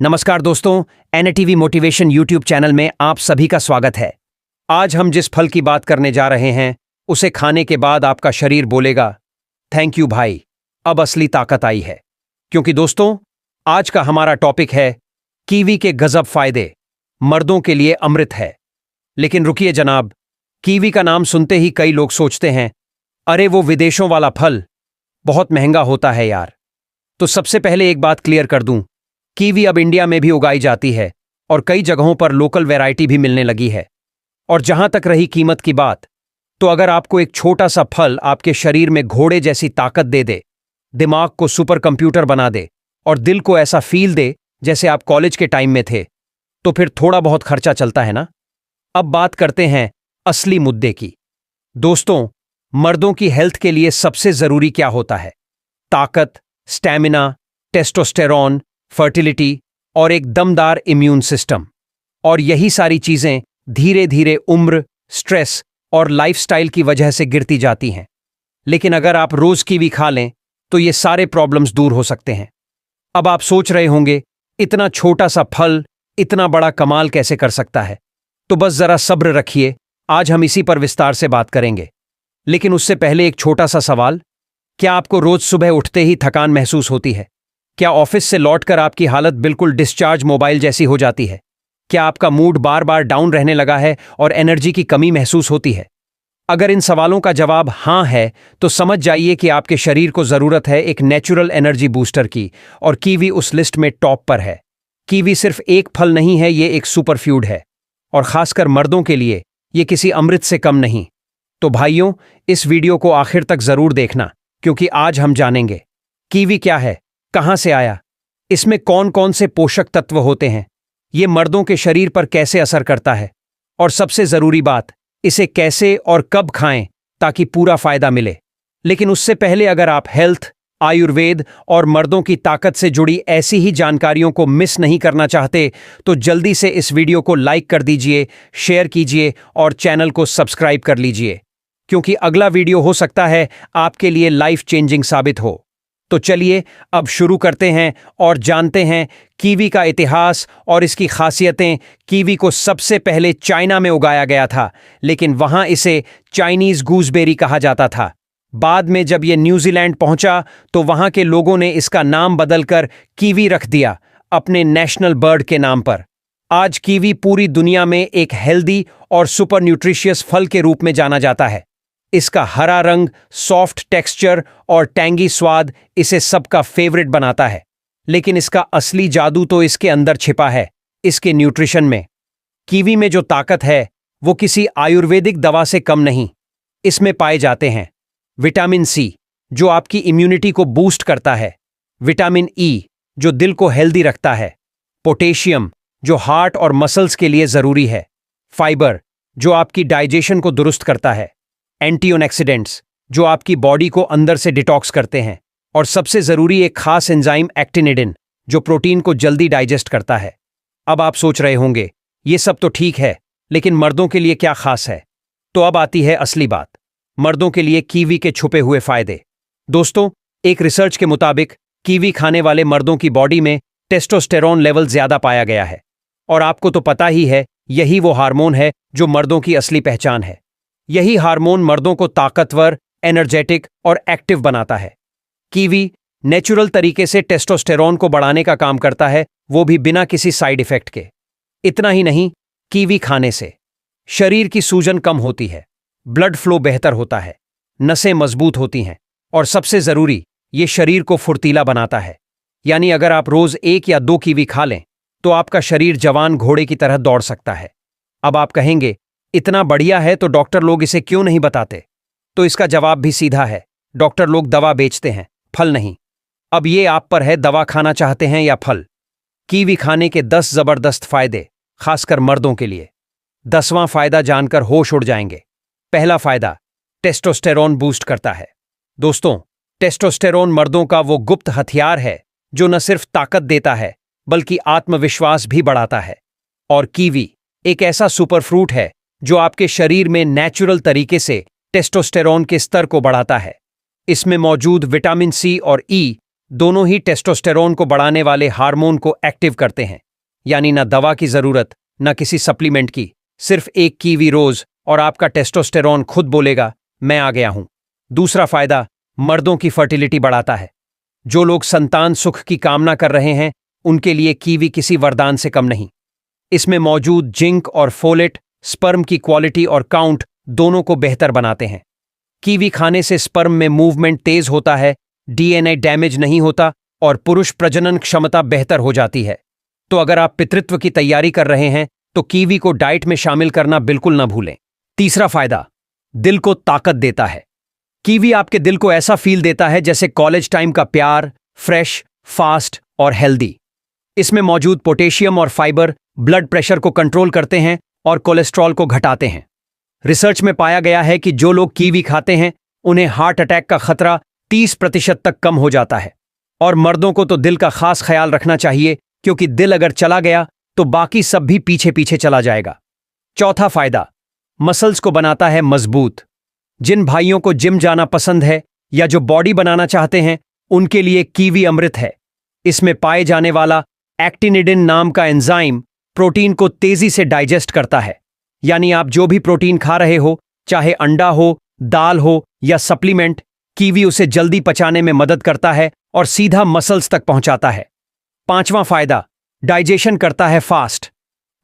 नमस्कार दोस्तों, NTV motivation YouTube channel में आप सभी का स्वागत है। आज हम जिस फल की बात करने जा रहे हैं उसे खाने के बाद आपका शरीर बोलेगा, थैंक यू भाई, अब असली ताकत आई है। क्योंकि दोस्तों, आज का हमारा टॉपिक है कीवी के गजब फायदे, मर्दों के लिए अमृत है। लेकिन रुकिए जनाब, कीवी का नाम सुनते ही कई लोग सोचते हैं, अरे वो विदेशों वाला फल, बहुत महंगा होता है यार। तो सबसे पहले एक बात क्लियर कर दूं, कीवी अब इंडिया में भी उगाई जाती है और कई जगहों पर लोकल वैरायटी भी मिलने लगी है। और जहां तक रही कीमत की बात, तो अगर आपको एक छोटा सा फल आपके शरीर में घोड़े जैसी ताकत दे दे, दिमाग को सुपर कंप्यूटर बना दे और दिल को ऐसा फील दे जैसे आप कॉलेज के टाइम में थे, तो फिर थोड़ा बहुत खर्चा चलता है ना। अब बात करते हैं असली मुद्दे की। दोस्तों, मर्दों की हेल्थ के लिए सबसे जरूरी क्या होता है? ताकत, स्टैमिना, टेस्टोस्टेरॉन, फर्टिलिटी और एक दमदार इम्यून सिस्टम। और यही सारी चीजें धीरे धीरे उम्र, स्ट्रेस और लाइफस्टाइल की वजह से गिरती जाती हैं। लेकिन अगर आप रोज कीवी खा लें तो ये सारे प्रॉब्लम्स दूर हो सकते हैं। अब आप सोच रहे होंगे, इतना छोटा सा फल इतना बड़ा कमाल कैसे कर सकता है? तो बस जरा सब्र रखिए, आज हम इसी पर विस्तार से बात करेंगे। लेकिन उससे पहले एक छोटा सा सवाल, क्या आपको रोज सुबह उठते ही थकान महसूस होती है? क्या ऑफिस से लौटकर आपकी हालत बिल्कुल डिस्चार्ज मोबाइल जैसी हो जाती है? क्या आपका मूड बार बार डाउन रहने लगा है और एनर्जी की कमी महसूस होती है? अगर इन सवालों का जवाब हां है, तो समझ जाइए कि आपके शरीर को जरूरत है एक नेचुरल एनर्जी बूस्टर की, और कीवी उस लिस्ट में टॉप पर है। कीवी सिर्फ एक फल नहीं है, ये एक सुपरफ्यूड है, और खासकर मर्दों के लिए ये किसी अमृत से कम नहीं। तो भाइयों, इस वीडियो को आखिर तक जरूर देखना, क्योंकि आज हम जानेंगे कीवी क्या है, कहां से आया, इसमें कौन कौन से पोषक तत्व होते हैं, ये मर्दों के शरीर पर कैसे असर करता है, और सबसे जरूरी बात, इसे कैसे और कब खाएं ताकि पूरा फायदा मिले। लेकिन उससे पहले अगर आप हेल्थ, आयुर्वेद और मर्दों की ताकत से जुड़ी ऐसी ही जानकारियों को मिस नहीं करना चाहते, तो जल्दी से इस वीडियो को लाइक कर दीजिए, शेयर कीजिए और चैनल को सब्सक्राइब कर लीजिए, क्योंकि अगला वीडियो हो सकता है आपके लिए लाइफ चेंजिंग साबित हो। तो चलिए अब शुरू करते हैं और जानते हैं कीवी का इतिहास और इसकी खासियतें। कीवी को सबसे पहले चाइना में उगाया गया था, लेकिन वहां इसे चाइनीज गूसबेरी कहा जाता था। बाद में जब यह न्यूजीलैंड पहुंचा तो वहां के लोगों ने इसका नाम बदलकर कीवी रख दिया, अपने नेशनल बर्ड के नाम पर। आज कीवी पूरी दुनिया में एक हेल्दी और सुपर न्यूट्रिशियस फल के रूप में जाना जाता है। इसका हरा रंग, सॉफ्ट टेक्सचर और टैंगी स्वाद इसे सबका फेवरेट बनाता है। लेकिन इसका असली जादू तो इसके अंदर छिपा है, इसके न्यूट्रिशन में। कीवी में जो ताकत है वो किसी आयुर्वेदिक दवा से कम नहीं। इसमें पाए जाते हैं विटामिन सी, जो आपकी इम्यूनिटी को बूस्ट करता है, विटामिन ई, जो दिल को हेल्दी रखता है, पोटेशियम, जो हार्ट और मसल्स के लिए जरूरी है, फाइबर, जो आपकी डाइजेशन को दुरुस्त करता है, एंटीऑक्सीडेंट्स, जो आपकी बॉडी को अंदर से डिटॉक्स करते हैं, और सबसे जरूरी एक खास एंजाइम एक्टिनिडिन, जो प्रोटीन को जल्दी डाइजेस्ट करता है। अब आप सोच रहे होंगे, ये सब तो ठीक है, लेकिन मर्दों के लिए क्या खास है? तो अब आती है असली बात, मर्दों के लिए कीवी के छुपे हुए फायदे। दोस्तों, एक रिसर्च के मुताबिक कीवी खाने वाले मर्दों की बॉडी में टेस्टोस्टेरॉन लेवल ज्यादा पाया गया है। और आपको तो पता ही है, यही वो हार्मोन है जो मर्दों की असली पहचान है। यही हार्मोन मर्दों को ताकतवर, एनर्जेटिक और एक्टिव बनाता है। कीवी नेचुरल तरीके से टेस्टोस्टेरॉन को बढ़ाने का काम करता है, वो भी बिना किसी साइड इफेक्ट के। इतना ही नहीं, कीवी खाने से शरीर की सूजन कम होती है, ब्लड फ्लो बेहतर होता है, नसें मजबूत होती हैं, और सबसे जरूरी, ये शरीर को फुर्तीला बनाता है। यानी अगर आप रोज 1 या 2 कीवी खा लें तो आपका शरीर जवान घोड़े की तरह दौड़ सकता है। अब आप कहेंगे, इतना बढ़िया है तो डॉक्टर लोग इसे क्यों नहीं बताते? तो इसका जवाब भी सीधा है, डॉक्टर लोग दवा बेचते हैं, फल नहीं। अब ये आप पर है, दवा खाना चाहते हैं या फल। कीवी खाने के 10 जबरदस्त फायदे, खासकर मर्दों के लिए। 10वां फायदा जानकर होश उड़ जाएंगे। पहला फायदा, टेस्टोस्टेरॉन बूस्ट करता है। दोस्तों, टेस्टोस्टेरॉन मर्दों का वो गुप्त हथियार है जो न सिर्फ ताकत देता है बल्कि आत्मविश्वास भी बढ़ाता है। और कीवी एक ऐसा सुपर फ्रूट है जो आपके शरीर में नेचुरल तरीके से टेस्टोस्टेरॉन के स्तर को बढ़ाता है। इसमें मौजूद विटामिन सी और ई दोनों ही टेस्टोस्टेरोन को बढ़ाने वाले हार्मोन को एक्टिव करते हैं, यानी ना दवा की जरूरत ना किसी सप्लीमेंट की, सिर्फ एक कीवी रोज और आपका टेस्टोस्टेरोन खुद बोलेगा मैं आ गया हूं। दूसरा फायदा, मर्दों की फर्टिलिटी बढ़ाता है। जो लोग संतान सुख की कामना कर रहे हैं उनके लिए कीवी किसी वरदान से कम नहीं। इसमें मौजूद जिंक और फोलेट स्पर्म की क्वालिटी और काउंट दोनों को बेहतर बनाते हैं। कीवी खाने से स्पर्म में मूवमेंट तेज होता है, डीएनए डैमेज नहीं होता और पुरुष प्रजनन क्षमता बेहतर हो जाती है। तो अगर आप पितृत्व की तैयारी कर रहे हैं तो कीवी को डाइट में शामिल करना बिल्कुल ना भूलें। तीसरा फायदा, दिल को ताकत देता है। कीवी आपके दिल को ऐसा फील देता है जैसे कॉलेज टाइम का प्यार, फ्रेश, फास्ट और हेल्दी। इसमें मौजूद पोटेशियम और फाइबर ब्लड प्रेशर को कंट्रोल करते हैं और कोलेस्ट्रॉल को घटाते हैं। रिसर्च में पाया गया है कि जो लोग कीवी खाते हैं उन्हें हार्ट अटैक का खतरा 30% तक कम हो जाता है। और मर्दों को तो दिल का खास ख्याल रखना चाहिए, क्योंकि दिल अगर चला गया तो बाकी सब भी पीछे पीछे चला जाएगा। चौथा फायदा, मसल्स को बनाता है मजबूत। जिन भाइयों को जिम जाना पसंद है या जो बॉडी बनाना चाहते हैं उनके लिए कीवी अमृत है। इसमें पाए जाने वाला एक्टिनिडिन नाम का एंजाइम प्रोटीन को तेजी से डाइजेस्ट करता है, यानी आप जो भी प्रोटीन खा रहे हो, चाहे अंडा हो, दाल हो या सप्लीमेंट, कीवी उसे जल्दी पचाने में मदद करता है और सीधा मसल्स तक पहुंचाता है। पांचवां फायदा, डाइजेशन करता है फास्ट।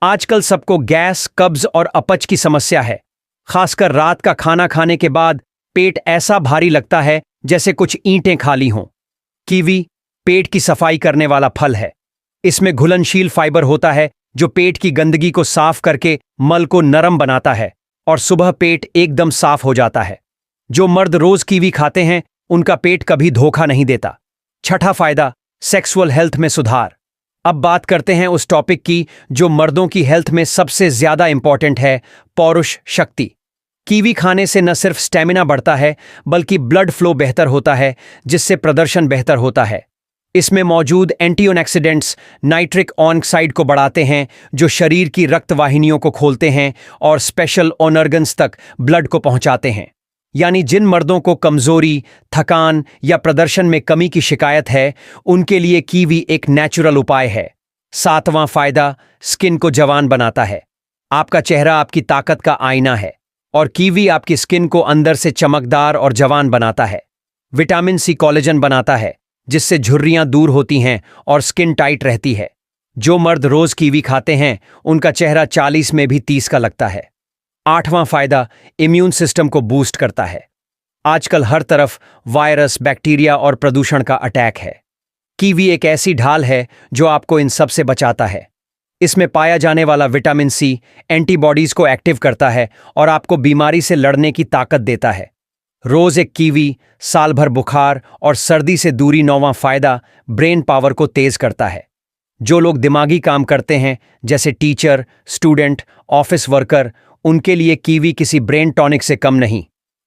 आजकल सबको गैस, कब्ज और अपच की समस्या है। खासकर रात का खाना खाने के बाद पेट ऐसा भारी लगता है जैसे कुछ ईंटें खाली हों। कीवी पेट की सफाई करने वाला फल है। इसमें घुलनशील फाइबर होता है जो पेट की गंदगी को साफ करके मल को नरम बनाता है और सुबह पेट एकदम साफ हो जाता है। जो मर्द रोज कीवी खाते हैं उनका पेट कभी धोखा नहीं देता। छठा फायदा, सेक्सुअल हेल्थ में सुधार। अब बात करते हैं उस टॉपिक की जो मर्दों की हेल्थ में सबसे ज्यादा इंपॉर्टेंट है, पौरुष शक्ति। कीवी खाने से न सिर्फ स्टेमिना बढ़ता है बल्कि ब्लड फ्लो बेहतर होता है, जिससे प्रदर्शन बेहतर होता है। इसमें मौजूद एंटीऑक्सीडेंट्स नाइट्रिक ऑक्साइड को बढ़ाते हैं जो शरीर की रक्त वाहिनियों को खोलते हैं और स्पेशल ऑर्गन्स तक ब्लड को पहुंचाते हैं। यानी जिन मर्दों को कमजोरी, थकान या प्रदर्शन में कमी की शिकायत है उनके लिए कीवी एक नेचुरल उपाय है। सातवां फायदा, स्किन को जवान बनाता है। आपका चेहरा आपकी ताकत का आईना है और कीवी आपकी स्किन को अंदर से चमकदार और जवान बनाता है। विटामिन सी कोलेजन बनाता है जिससे झुर्रियां दूर होती हैं और स्किन टाइट रहती है। जो मर्द रोज कीवी खाते हैं उनका चेहरा 40 में भी 30 का लगता है। आठवां फायदा, इम्यून सिस्टम को बूस्ट करता है। आजकल हर तरफ वायरस, बैक्टीरिया और प्रदूषण का अटैक है। कीवी एक ऐसी ढाल है जो आपको इन सब से बचाता है। इसमें पाया जाने वाला विटामिन सी एंटीबॉडीज को एक्टिव करता है और आपको बीमारी से लड़ने की ताकत देता है। रोज एक कीवी साल भर बुखार और सर्दी से दूरी। नौवां फायदा, ब्रेन पावर को तेज करता है। जो लोग दिमागी काम करते हैं जैसे टीचर, स्टूडेंट, ऑफिस वर्कर, उनके लिए कीवी किसी ब्रेन टॉनिक से कम नहीं।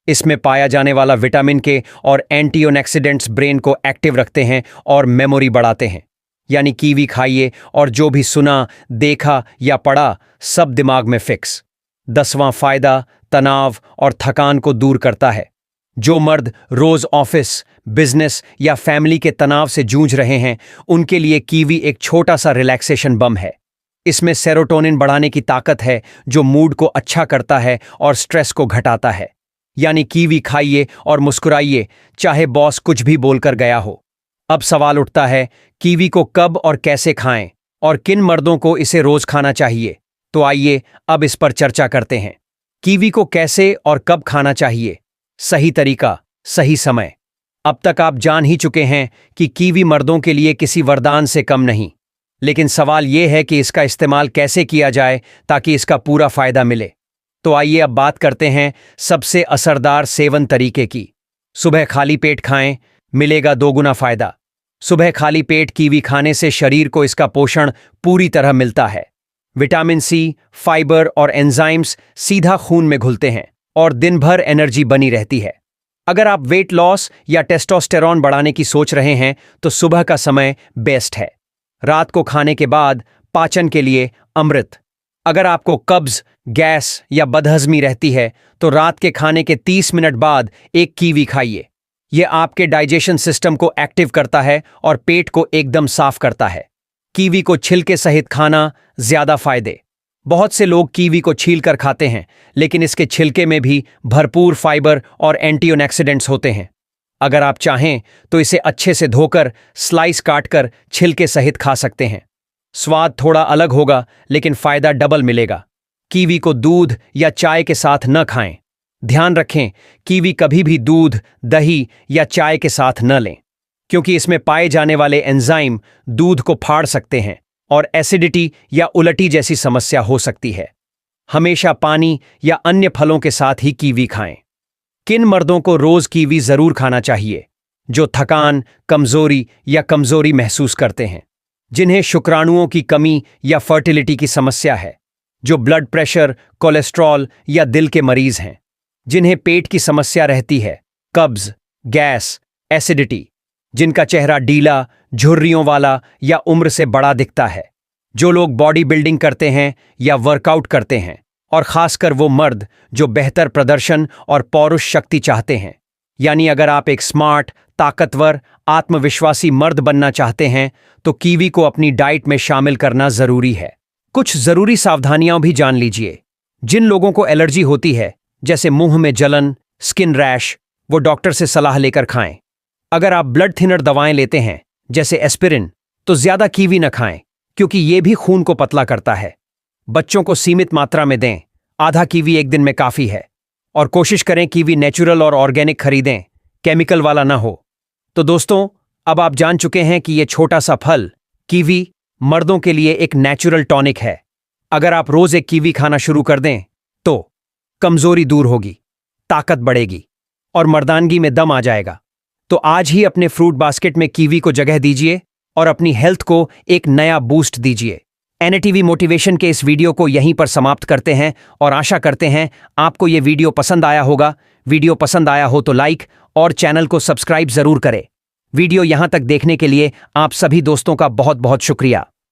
इसमें पाया जाने वाला विटामिन के और एंटीऑक्सीडेंट्स ब्रेन को एक्टिव रखते हैं और मेमोरी बढ़ाते हैं। यानी कीवी खाइए और जो भी सुना, देखा या पढ़ा सब दिमाग में फिक्स। 10वां फायदा, तनाव और थकान को दूर करता है। जो मर्द रोज ऑफिस, बिजनेस या फैमिली के तनाव से जूझ रहे हैं उनके लिए कीवी एक छोटा सा रिलैक्सेशन बम है। इसमें सेरोटोनिन बढ़ाने की ताकत है जो मूड को अच्छा करता है और स्ट्रेस को घटाता है। यानी कीवी खाइए और मुस्कुराइए, चाहे बॉस कुछ भी बोलकर गया हो। अब सवाल उठता है, कीवी को कब और कैसे खाएं और किन मर्दों को इसे रोज खाना चाहिए। तो आइए अब इस पर चर्चा करते हैं। कीवी को कैसे और कब खाना चाहिए, सही तरीका, सही समय। अब तक आप जान ही चुके हैं कि कीवी मर्दों के लिए किसी वरदान से कम नहीं, लेकिन सवाल यह है कि इसका इस्तेमाल कैसे किया जाए ताकि इसका पूरा फायदा मिले। तो आइए अब बात करते हैं सबसे असरदार सेवन तरीके की। सुबह खाली पेट खाएं, मिलेगा 2 गुना फायदा। सुबह खाली पेट कीवी खाने से शरीर को इसका पोषण पूरी तरह मिलता है। विटामिन सी, फाइबर और एंजाइम्स सीधा खून में घुलते हैं और दिन भर एनर्जी बनी रहती है। अगर आप वेट लॉस या टेस्टोस्टेरॉन बढ़ाने की सोच रहे हैं तो सुबह का समय बेस्ट है। रात को खाने के बाद पाचन के लिए अमृत। अगर आपको कब्ज, गैस या बदहजमी रहती है तो रात के खाने के 30 मिनट बाद एक कीवी खाइए। ये आपके डाइजेशन सिस्टम को एक्टिव करता है और पेट को एकदम साफ करता है। कीवी को छिलके सहित खाना ज्यादा फायदे। बहुत से लोग कीवी को छील कर खाते हैं, लेकिन इसके छिलके में भी भरपूर फाइबर और एंटीऑक्सीडेंट्स होते हैं। अगर आप चाहें तो इसे अच्छे से धोकर स्लाइस काटकर छिलके सहित खा सकते हैं। स्वाद थोड़ा अलग होगा, लेकिन फायदा डबल मिलेगा। कीवी को दूध या चाय के साथ न खाएं। ध्यान रखें, कीवी कभी भी दूध, दही या चाय के साथ न लें, क्योंकि इसमें पाए जाने वाले एंजाइम दूध को फाड़ सकते हैं और एसिडिटी या उलटी जैसी समस्या हो सकती है। हमेशा पानी या अन्य फलों के साथ ही कीवी खाएं। किन मर्दों को रोज कीवी जरूर खाना चाहिए? जो थकान, कमजोरी या कमजोरी महसूस करते हैं, जिन्हें शुक्राणुओं की कमी या फर्टिलिटी की समस्या है, जो ब्लड प्रेशर, कोलेस्ट्रॉल या दिल के मरीज हैं, जिन्हें पेट की समस्या रहती है, कब्ज, गैस, एसिडिटी, जिनका चेहरा ढीला, झुर्रियों वाला या उम्र से बड़ा दिखता है, जो लोग बॉडी बिल्डिंग करते हैं या वर्कआउट करते हैं, और खासकर वो मर्द जो बेहतर प्रदर्शन और पौरुष शक्ति चाहते हैं। यानी अगर आप एक स्मार्ट, ताकतवर, आत्मविश्वासी मर्द बनना चाहते हैं तो कीवी को अपनी डाइट में शामिल करना जरूरी है। कुछ जरूरी सावधानियां भी जान लीजिए। जिन लोगों को एलर्जी होती है, जैसे मुंह में जलन, स्किन रैश, वो डॉक्टर से सलाह लेकर खाएं। अगर आप ब्लड थिनर दवाएं लेते हैं, जैसे एस्पिरिन, तो ज्यादा कीवी न खाएं, क्योंकि ये भी खून को पतला करता है। बच्चों को सीमित मात्रा में दें, आधा कीवी एक दिन में काफी है। और कोशिश करें कीवी नेचुरल और ऑर्गेनिक खरीदें, केमिकल वाला ना हो। तो दोस्तों, अब आप जान चुके हैं कि ये छोटा सा फल, कीवी, मर्दों के लिए एक नेचुरल टॉनिक है। अगर आप रोज एक कीवी खाना शुरू कर दें तो कमजोरी दूर होगी, ताकत बढ़ेगी और मर्दानगी में दम आ जाएगा। तो आज ही अपने फ्रूट बास्केट में कीवी को जगह दीजिए और अपनी हेल्थ को एक नया बूस्ट दीजिए। एनएटीवी मोटिवेशन के इस वीडियो को यहीं पर समाप्त करते हैं और आशा करते हैं आपको ये वीडियो पसंद आया होगा। वीडियो पसंद आया हो तो लाइक और चैनल को सब्सक्राइब जरूर करें। वीडियो यहां तक देखने के लिए आप सभी दोस्तों का बहुत बहुत शुक्रिया।